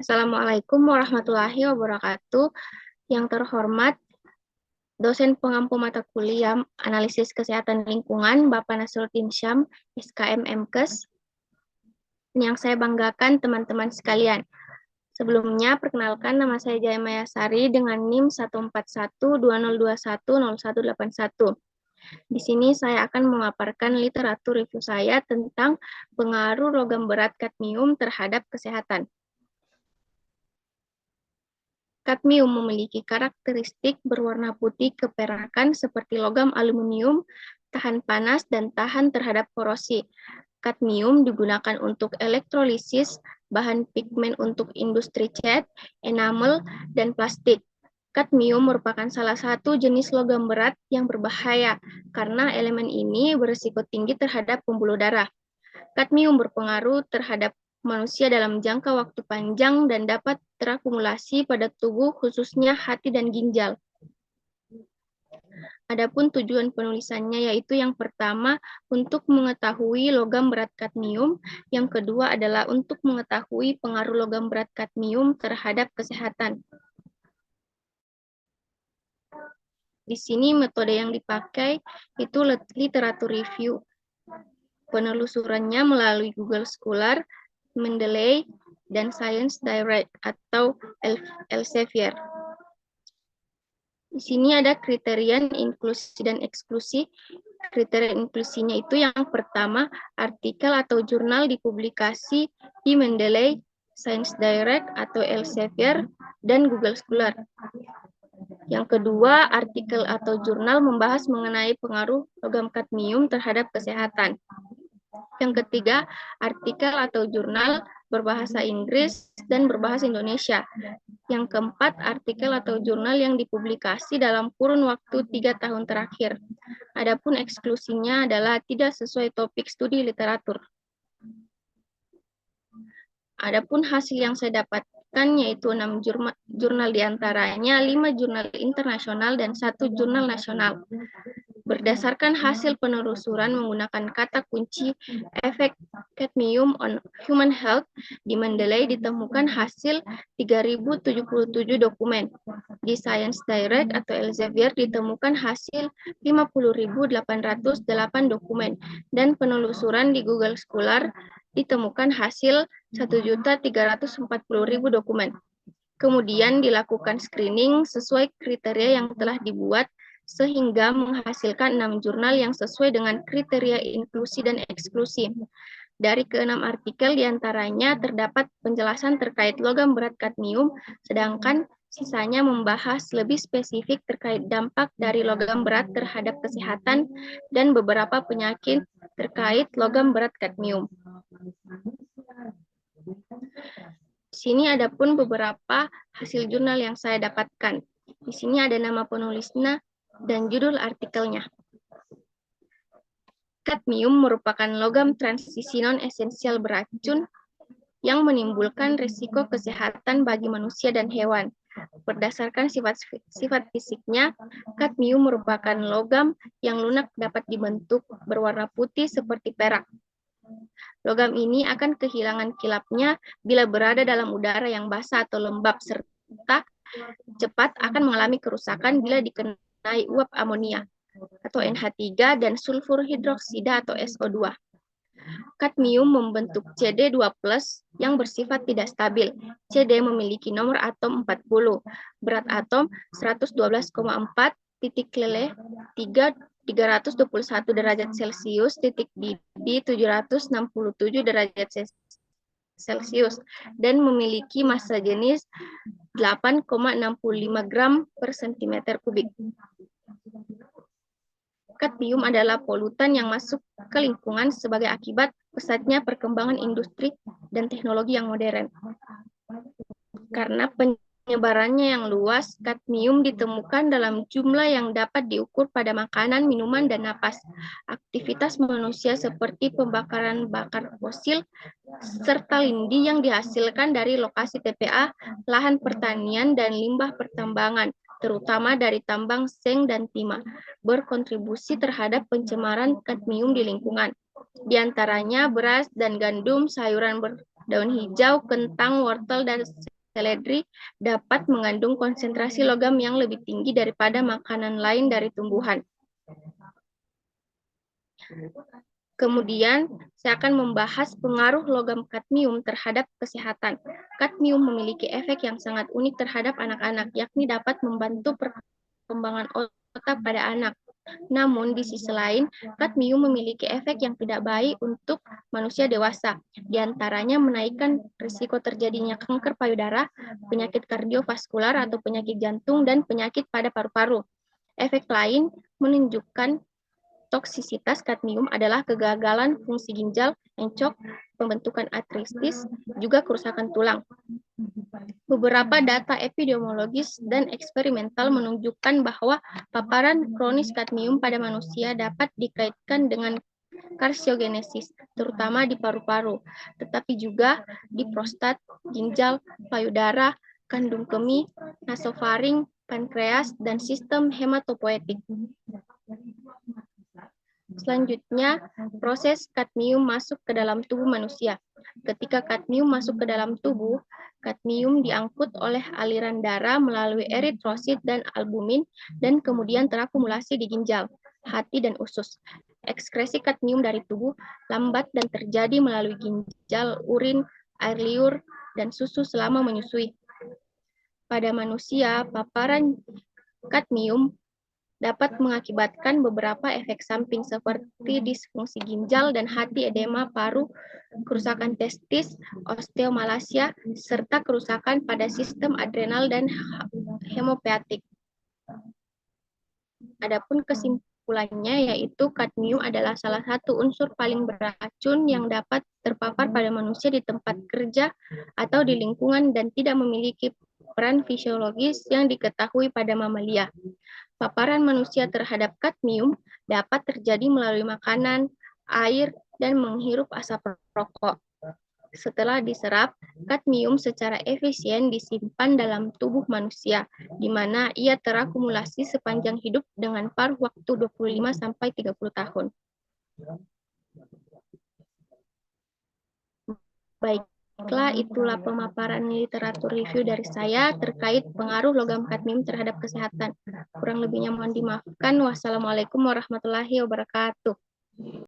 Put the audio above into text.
Assalamualaikum warahmatullahi wabarakatuh. Yang terhormat, dosen pengampu mata kuliah Analisis Kesehatan Lingkungan, Bapak Nasruddin Syam, SKM MKes. Yang saya banggakan teman-teman sekalian. Sebelumnya, perkenalkan nama saya Jaya Mayasari dengan NIM 14120210181. Di sini saya akan memaparkan literatur review saya tentang pengaruh logam berat kadmium terhadap kesehatan. Kadmium memiliki karakteristik berwarna putih keperakan seperti logam aluminium, tahan panas dan tahan terhadap korosi. Kadmium digunakan untuk elektrolisis, bahan pigmen untuk industri cat, enamel, dan plastik. Kadmium merupakan salah satu jenis logam berat yang berbahaya karena elemen ini berisiko tinggi terhadap pembuluh darah. Kadmium berpengaruh terhadap manusia dalam jangka waktu panjang dan dapat terakumulasi pada tubuh, khususnya hati dan ginjal. Adapun tujuan penulisannya yaitu yang pertama untuk mengetahui logam berat kadmium, yang kedua adalah untuk mengetahui pengaruh logam berat kadmium terhadap kesehatan. Di sini metode yang dipakai itu literatur review. Penelusurannya melalui Google Scholar, Mendeley, dan Science Direct atau Elsevier. Di sini ada kriteria inklusi dan eksklusi. Kriteria inklusinya itu yang pertama, artikel atau jurnal dipublikasi di Mendeley, Science Direct atau Elsevier, dan Google Scholar. Yang kedua, artikel atau jurnal membahas mengenai pengaruh logam kadmium terhadap kesehatan. Yang ketiga, artikel atau jurnal berbahasa Inggris dan berbahasa Indonesia. Yang keempat, artikel atau jurnal yang dipublikasi dalam kurun waktu 3 tahun terakhir. Adapun eksklusinya adalah tidak sesuai topik studi literatur. Adapun hasil yang saya dapatkan yaitu 6 jurnal diantaranya 5 jurnal internasional dan 1 jurnal nasional. Berdasarkan hasil penelusuran menggunakan kata kunci efek kadmium on human health, di Mendeley ditemukan hasil 3077 dokumen. Di Science Direct atau Elsevier ditemukan hasil 50.808 dokumen. Dan penelusuran di Google Scholar ditemukan hasil 1.340.000 dokumen. Kemudian dilakukan screening sesuai kriteria yang telah dibuat sehingga menghasilkan 6 jurnal yang sesuai dengan kriteria inklusi dan eksklusi. Dari ke-6 artikel diantaranya terdapat penjelasan terkait logam berat kadmium, sedangkan sisanya membahas lebih spesifik terkait dampak dari logam berat terhadap kesehatan dan beberapa penyakit terkait logam berat kadmium. Di sini ada pun beberapa hasil jurnal yang saya dapatkan. Di sini ada nama penulisnya dan judul artikelnya. Kadmium merupakan logam transisi non-esensial beracun yang menimbulkan risiko kesehatan bagi manusia dan hewan. Berdasarkan sifat fisiknya, kadmium merupakan logam yang lunak dapat dibentuk berwarna putih seperti perak. Logam ini akan kehilangan kilapnya bila berada dalam udara yang basah atau lembab, serta cepat akan mengalami kerusakan bila dikenai uap amonia atau NH3 dan sulfur hidroksida atau SO2. Kadmium membentuk CD2+ yang bersifat tidak stabil. CD memiliki nomor atom 40, berat atom 112,4, titik leleh 321 derajat Celcius, titik didih 767 derajat Celcius, dan memiliki massa jenis 8,65 gram per cm kubik. Kadmium adalah polutan yang masuk ke lingkungan sebagai akibat pesatnya perkembangan industri dan teknologi yang modern. Karena penyebarannya yang luas, kadmium ditemukan dalam jumlah yang dapat diukur pada makanan, minuman, dan napas. Aktivitas manusia seperti pembakaran bakar fosil, serta lindi yang dihasilkan dari lokasi TPA, lahan pertanian, dan limbah pertambangan, terutama dari tambang seng dan timah, berkontribusi terhadap pencemaran kadmium di lingkungan. Di antaranya beras dan gandum, sayuran daun hijau, kentang, wortel, dan seledri dapat mengandung konsentrasi logam yang lebih tinggi daripada makanan lain dari tumbuhan. Kemudian, saya akan membahas pengaruh logam kadmium terhadap kesehatan. Kadmium memiliki efek yang sangat unik terhadap anak-anak, yakni dapat membantu perkembangan otak pada anak. Namun, di sisi lain, kadmium memiliki efek yang tidak baik untuk manusia dewasa. Di antaranya menaikkan risiko terjadinya kanker payudara, penyakit kardiovaskular atau penyakit jantung, dan penyakit pada paru-paru. Efek lain menunjukkan toksisitas kadmium adalah kegagalan fungsi ginjal, encok, pembentukan artritis, juga kerusakan tulang. Beberapa data epidemiologis dan eksperimental menunjukkan bahwa paparan kronis kadmium pada manusia dapat dikaitkan dengan karsiogenesis, terutama di paru-paru, tetapi juga di prostat, ginjal, payudara, kandung kemih, nasofaring, pankreas, dan sistem hematopoietik. Selanjutnya, proses kadmium masuk ke dalam tubuh manusia. Ketika kadmium masuk ke dalam tubuh, kadmium diangkut oleh aliran darah melalui eritrosit dan albumin dan kemudian terakumulasi di ginjal, hati, dan usus. Ekskresi kadmium dari tubuh lambat dan terjadi melalui ginjal, urin, air liur, dan susu selama menyusui. Pada manusia, paparan kadmium dapat mengakibatkan beberapa efek samping seperti disfungsi ginjal dan hati, edema paru, kerusakan testis, osteomalacia, serta kerusakan pada sistem adrenal dan hemopatik. Adapun kesimpulannya yaitu kadmium adalah salah satu unsur paling beracun yang dapat terpapar pada manusia di tempat kerja atau di lingkungan dan tidak memiliki peran fisiologis yang diketahui pada mamalia. Paparan manusia terhadap kadmium dapat terjadi melalui makanan, air, dan menghirup asap rokok. Setelah diserap, kadmium secara efisien disimpan dalam tubuh manusia, di mana ia terakumulasi sepanjang hidup dengan paruh waktu 25-30 tahun. Baiklah, itulah pemaparan literatur review dari saya terkait pengaruh logam kadmium terhadap kesehatan. Kurang lebihnya mohon dimaafkan. Wassalamualaikum warahmatullahi wabarakatuh.